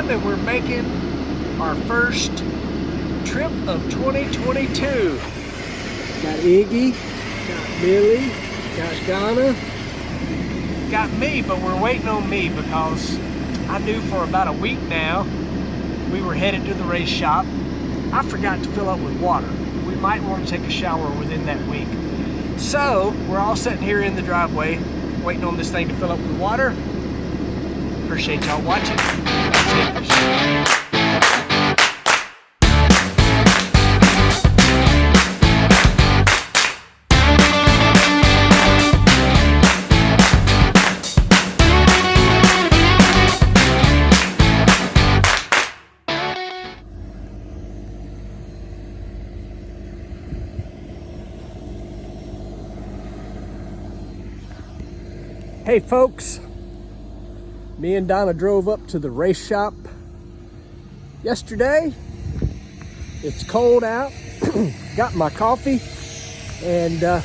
home and we're making our first trip of 2022. Got Iggy, got Billy, got Donna. Got me, but we're waiting on me because I knew for about a week now we were headed to the race shop. I forgot to fill up with water. We might want to take a shower within that week. So we're all sitting here in the driveway waiting on this thing to fill up with water. Appreciate y'all watching. Hey folks, me and Donna drove up to the race shop yesterday. It's cold out, got my coffee, and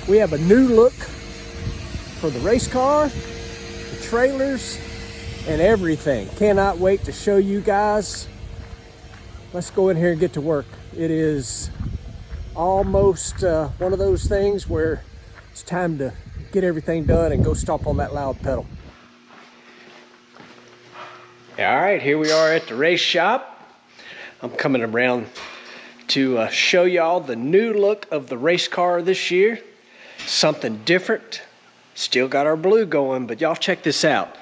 we have a new look for the race car, the trailers, and everything. Cannot wait to show you guys. Let's go in here and get to work. It is almost one of those things where it's time to get everything done and go stomp on that loud pedal. All right, here we are at the race shop. I'm coming around to show y'all the new look of the race car this year. Something different. Still got our blue going, but y'all check this out.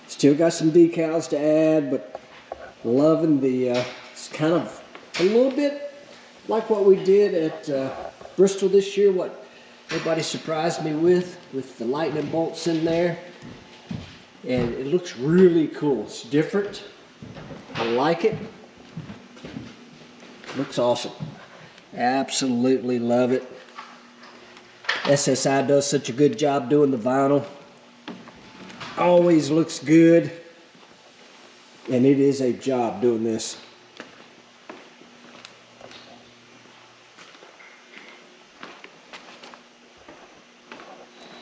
Still got some decals to add, but loving the, it's kind of a little bit like what we did at Bristol this year, what everybody surprised me with the lightning bolts in there. And it looks really cool. It's different. I like it. Looks awesome. Absolutely love it. SSI does such a good job doing the vinyl. Always looks good. And it is a job doing this.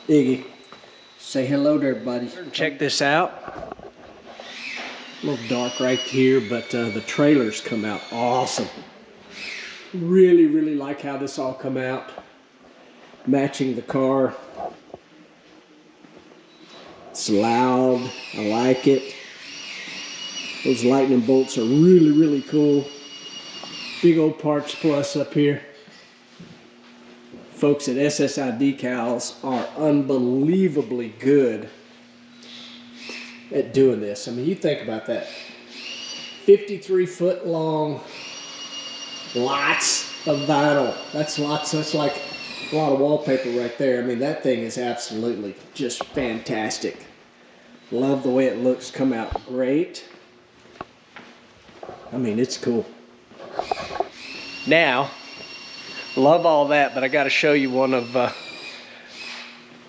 Iggy, say hello to everybody. Check this out. A little dark right here, but the trailers come out awesome. Really, really like how this all come out. Matching the car. It's loud. I like it. Those lightning bolts are really, really cool. Big old Parts Plus up here. Folks at SSI Decals are unbelievably good at doing this. I mean, you think about that. 53-foot long, lots of vinyl. That's lots, that's like a lot of wallpaper right there. I mean, that thing is absolutely just fantastic. Love the way it looks, come out great. I mean, it's cool. Now, love all that, but I got to show you one of,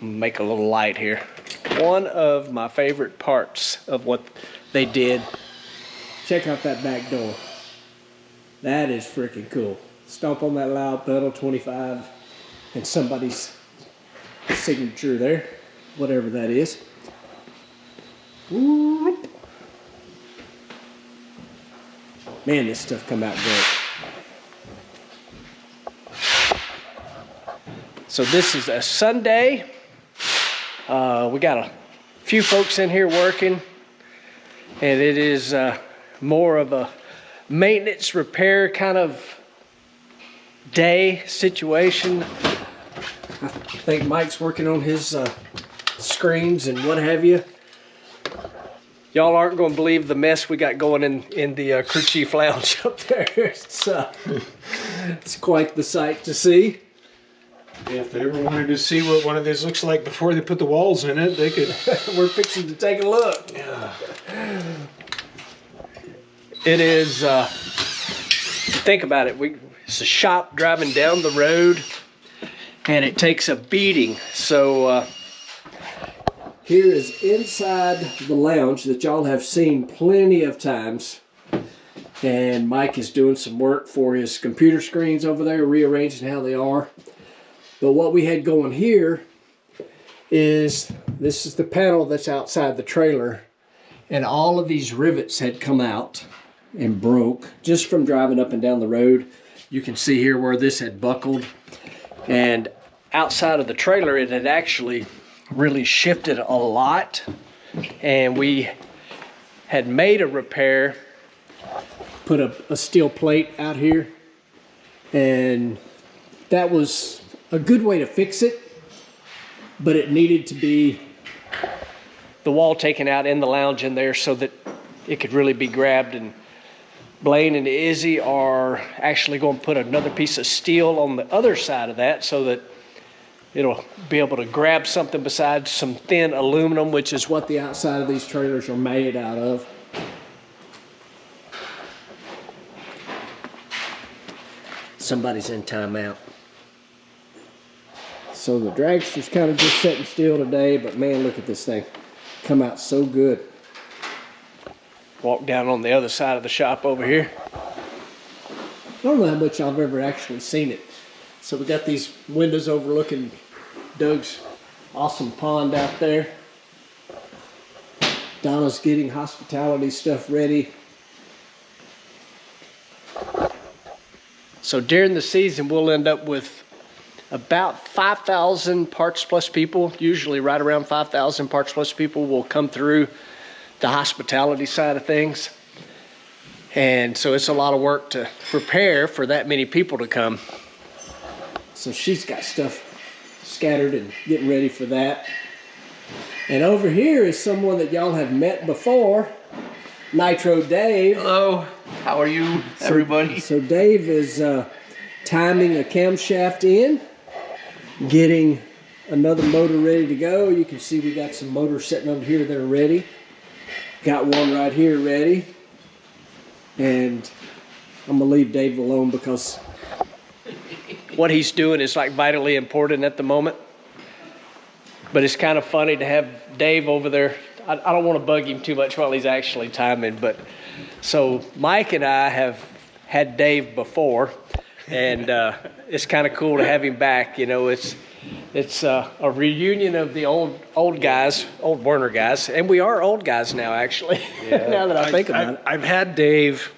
make a little light here. One of my favorite parts of what they did. Check out that back door. That is freaking cool. Stomp on that loud pedal, 25, and somebody's signature there, whatever that is. Whoop. Man, this stuff come out great. So this is a Sunday. We got a few folks in here working, and it is more of a maintenance repair kind of day situation. I think Mike's working on his screens and what have you. Y'all aren't going to believe the mess we got going in the crew chief lounge up there. It's quite the sight to see. Yeah, if they ever wanted to see what one of these looks like before they put the walls in it, they could. We're fixing to take a look. Yeah. It is, think about it, it's a shop driving down the road, and it takes a beating. So here is inside the lounge that y'all have seen plenty of times. And Mike is doing some work for his computer screens over there, rearranging how they are. But what we had going here is, this is the panel that's outside the trailer. and all of these rivets had come out and broke just from driving up and down the road. You can see here where this had buckled, and outside of the trailer it had actually really shifted a lot, and we had made a repair, put a steel plate out here, and that was a good way to fix it, but it needed to be the wall taken out in the lounge in there so that it could really be grabbed. And Blaine and Izzy are actually going to put another piece of steel on the other side of that so that it'll be able to grab something besides some thin aluminum, which is what the outside of these trailers are made out of. Somebody's in timeout. So the dragster's kind of just sitting still today, but man, look at this thing. Come out so good. Walk down on the other side of the shop over here. I don't know how much I've ever actually seen it. So we got these windows overlooking Doug's awesome pond out there. Donna's getting hospitality stuff ready. So during the season, we'll end up with about 5,000 Parts Plus people. Usually right around 5,000 Parts Plus people will come through the hospitality side of things. And so it's a lot of work to prepare for that many people to come. So she's got stuff scattered and getting ready for that. And over here is someone that y'all have met before, Nitro Dave. Hello, how are you, everybody? So Dave is timing a camshaft in, getting another motor ready to go. You can see we got some motors sitting over here that are ready. Got one right here ready. And I'm gonna leave Dave alone because what he's doing is like vitally important at the moment. But it's kind of funny to have Dave over there. I don't want to bug him too much while he's actually timing, but so Mike and I have had Dave before, and it's kind of cool to have him back. You know, it's a reunion of the old guys, old Werner guys, and we are old guys now, actually. Yeah. Now that I think about it, I've had Dave,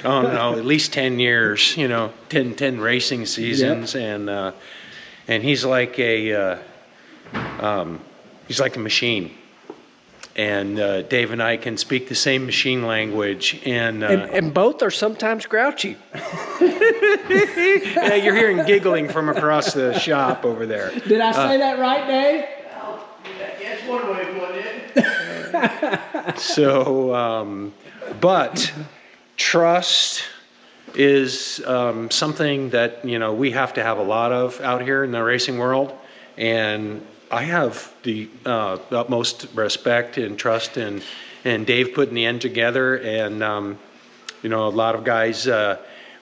oh no, at least 10 years. You know, 10 racing seasons, yep. And he's like a machine. And Dave and I can speak the same machine language, and both are sometimes grouchy. Yeah, you're hearing giggling from across the shop over there. Did I say that right, Dave? Yes, one way of putting it. So, but trust is something that, you know, we have to have a lot of out here in the racing world, and I have the utmost respect and trust in Dave putting the end together. And you know, a lot of guys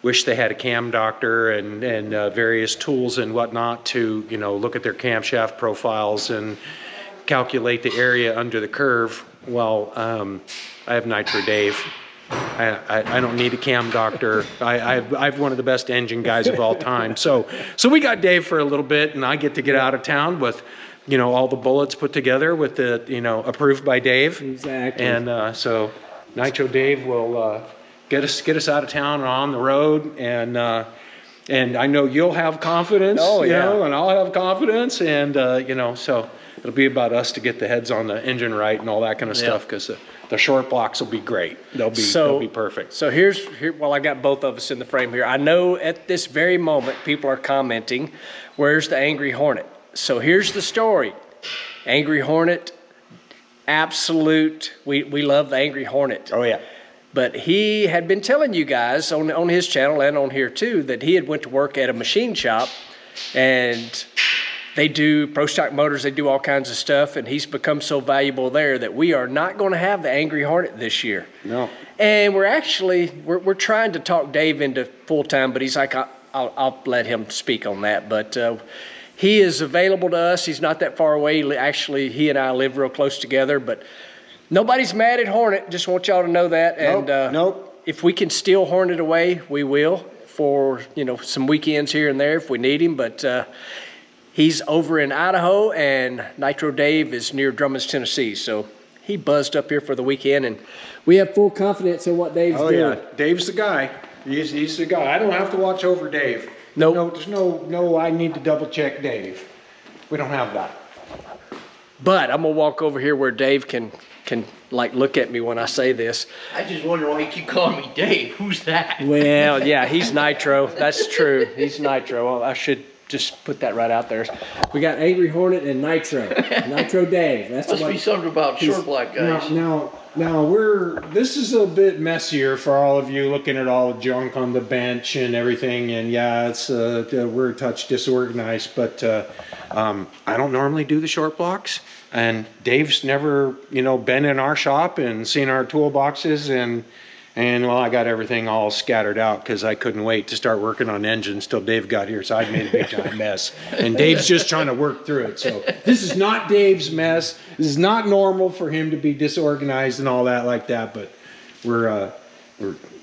wish they had a cam doctor and various tools and whatnot to, you know, look at their camshaft profiles and calculate the area under the curve. Well, I have Nitro Dave. I don't need a cam doctor. I've one of the best engine guys of all time. So we got Dave for a little bit, and I get to get out of town with, you know, all the bullets put together with the, you know, approved by Dave. Exactly. And so Nitro Dave will get us out of town and on the road, and I know you'll have confidence. Oh, yeah. You know, and I'll have confidence, and you know, so it'll be about us to get the heads on the engine right and all that kind of stuff, because the short blocks will be great. They'll be perfect. So here, well, I got both of us in the frame here. I know at this very moment people are commenting, where's the Angry Hornet? So here's the story. Angry Hornet, absolute, we love the Angry Hornet. Oh yeah. But he had been telling you guys on his channel and on here too that he had went to work at a machine shop, and they do pro stock motors, they do all kinds of stuff, and he's become so valuable there that we are not going to have the Angry Hornet this year. No. And we're trying to talk Dave into full time, but he's like, I'll let him speak on that. But he is available to us. He's not that far away. Actually, he and I live real close together, but nobody's mad at Hornet. Just want y'all to know that. And Nope. If we can steal Hornet away, we will, for, you know, some weekends here and there if we need him. But he's over in Idaho, and Nitro Dave is near Drummond's, Tennessee. So he buzzed up here for the weekend, and We have full confidence in what Dave's Oh, doing. yeah, Dave's the guy. He's the guy. I don't have to watch over Dave. Nope. No, there's no, I need to double check Dave. We don't have that. but I'm gonna walk over here where Dave can like look at me when I say this. I just wonder why you keep calling me Dave. Who's that? Well, yeah, he's Nitro. That's true. He's Nitro. I should just put that right out there. We got Angry Hornet and Nitro. Nitro Dave. That's Must what be something about short black guys. Now, this is a bit messier for all of you looking at all the junk on the bench and everything. And yeah, it's, we're a touch disorganized, but, I don't normally do the short blocks, and Dave's never, been in our shop and seen our toolboxes, and well, I got everything all scattered out because I couldn't wait to start working on engines till Dave got here, so I made a big giant mess. And Dave's just trying to work through it. So this is not Dave's mess. This is not normal for him to be disorganized and all that like that, but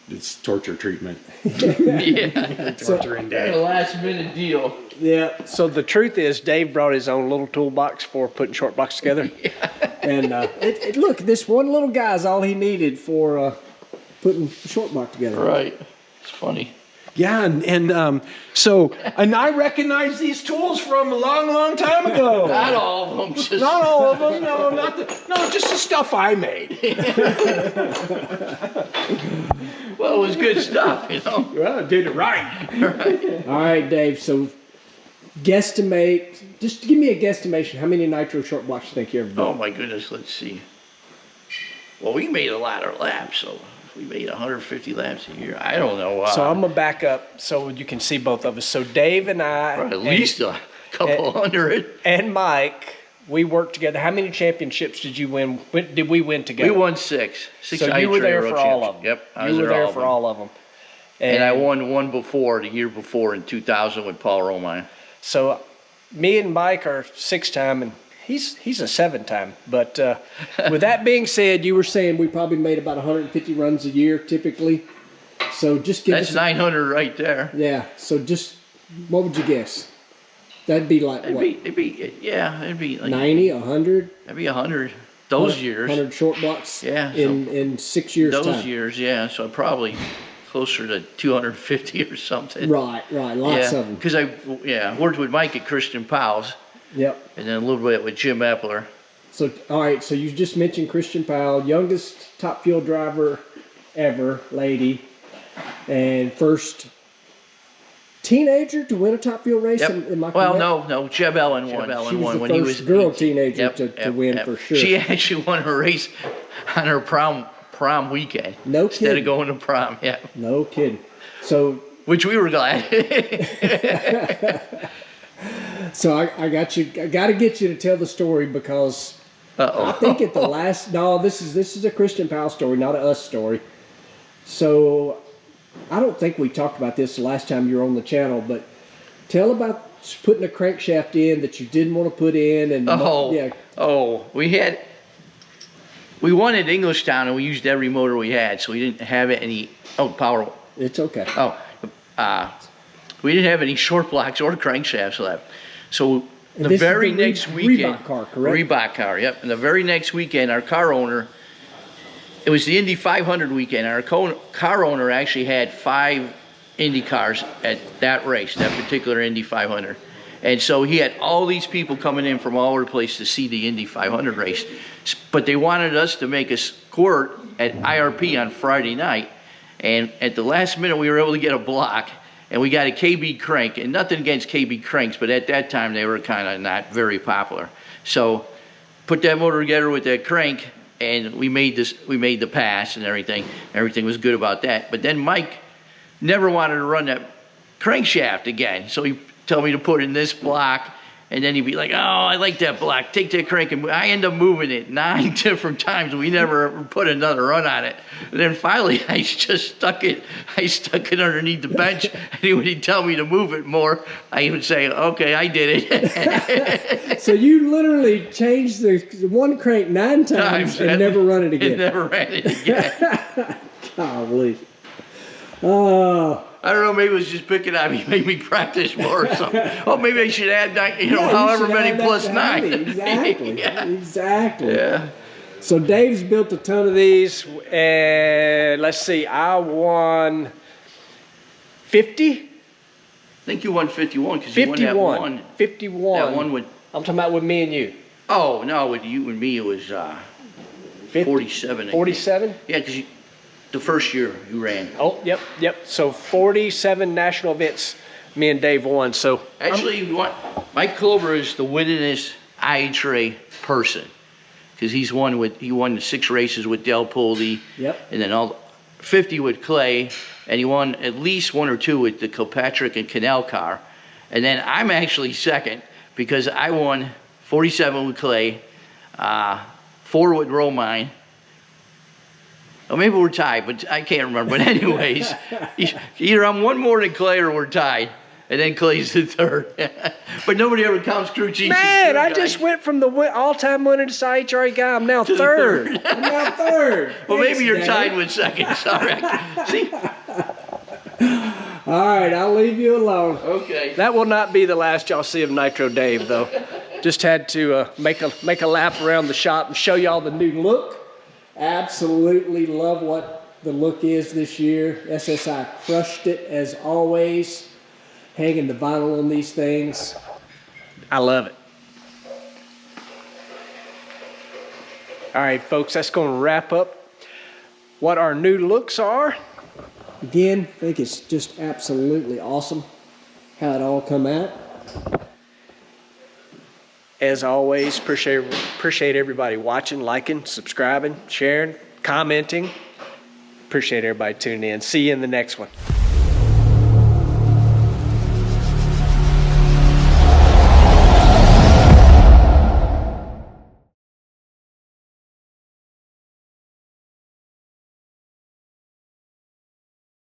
it's torture treatment. Yeah. Torturing A Dave. last minute deal. Yeah. So the truth is, Dave brought his own little toolbox for putting short blocks together. And look, this one little guy's all he needed for putting the short block together. Right. It's funny. Yeah, and I recognize these tools from a long time ago. Not all of them. Just Not all of them, no, just the stuff I made. well, it was good stuff, Well, I did it right. All right, Dave. So guesstimate. Just give me a guesstimation. How many Nitro short blocks you think you ever built? Oh my goodness, let's see. Well, we made a lot of laps, so if we made 150 laps a year, I don't know. So I'm gonna back up so you can see both of us. So Dave and I, at least a couple hundred. and Mike, we worked together. How many championships did you win? Did we win together? We won six. So you were there for all of them. Yep, I You was were there all for of them. all of them. And I won one before, the year before in 2000 with Paul Romine. So me and Mike are 6-time, and he's a 7-time. But with that being said, You were saying we probably made about 150 runs a year typically. So just give That's us. 900 right there. Yeah. So just what would you guess? That'd be like what? It'd be like 90, 100, That'd be 100 those years. 100 short blocks. Yeah, In 6 years Those time. years, yeah. So probably closer to 250 or something. Right. Lots of them. Because I worked with Mike at Christian Powell's, Yep. and then a little bit with Jim Epler. So all right. So you just mentioned Christian Powell, youngest top fuel driver ever, lady, and first teenager to win a top fuel race. Yep. Am I Well, correct? no, Jeb Ellen won. She was the when first he was girl teenager Yep, to yep, win yep. for sure. She actually won her race on her prom weekend. No Instead kidding. of going to prom, yeah. No kidding. So Which we were glad. I got you. I got to get you to tell the story because Uh-oh. I think at the last. No, this is a Christian Powell story, not a us story. So I don't think we talked about this the last time you were on the channel, but tell about putting a crankshaft in that you didn't want to put in, and We won at Englishtown and we used every motor we had, so we didn't have any. Oh, power. it's okay. We didn't have any short blocks or crankshafts left. So And the this is very the next weekend, Reebok car, correct? Reebok car, yep. And the very next weekend, our car owner, it was the Indy 500 weekend. Our car owner actually had 5 Indy cars at that race, that particular Indy 500. And so he had all these people coming in from all over the place to see the Indy 500 race. But they wanted us to make a squirt at IRP on Friday night. And at the last minute, we were able to get a block. And we got a KB crank. And nothing against KB cranks, but at that time, they were kind of not very popular. So put that motor together with that crank, and we made the pass and everything. Everything was good about that. But then Mike never wanted to run that crankshaft again. So he told me to put in this block, and then he'd be like, oh, I like that block. Take that crank. And I end up moving it 9 different times. We never put another run on it. And then finally, I just stuck it underneath the bench. And when he'd tell me to move it more, I would say, okay, I did it. So you literally changed the one crank 9 times and never run it again. And never ran it again. Golly. Oh. I don't know, maybe it was just picking on me, make me practice more or something. Oh, maybe I should add, however many plus 9. Exactly. Yeah. Exactly. Yeah. So Dave's built a ton of these. And let's see, I won 50? I think you won 51 because you won that 51. one. 51. That one with. I'm talking about with me and you. Oh no, with you and me it was 47. I think. 47? Yeah, because the first year you ran. Oh, yep. So 47 national events me and Dave won. So Actually, Mike Clover is the winningest IHRA person because he won the 6 races with Del Poldi. Yep. And then 50 with Clay, and he won at least 1 or 2 with the Kilpatrick and Canal car. And then I'm actually second because I won 47 with Clay, 4 with Romine. Or maybe we're tied, but I can't remember. But anyways, either I'm one more than Clay or we're tied. And then Clay's the third. But nobody ever counts crew chief. man, I just went from the all-time winner to IHRA guy. I'm now third. I'm now third. Well, Thanks, maybe you're Dave. tied with second. Sorry. See? All right, I'll leave you alone. Okay. That will not be the last y'all see of Nitro Dave, though. Just had to make a lap around the shop and show y'all the new look. Absolutely love what the look is this year. SSI crushed it as always. Hanging the vinyl on these things. I love it. All right, folks, that's going to wrap up what our new looks are. Again, I think it's just absolutely awesome how it all come out. As always, appreciate everybody watching, liking, subscribing, sharing, commenting. Appreciate everybody tuning in. See you in the next one.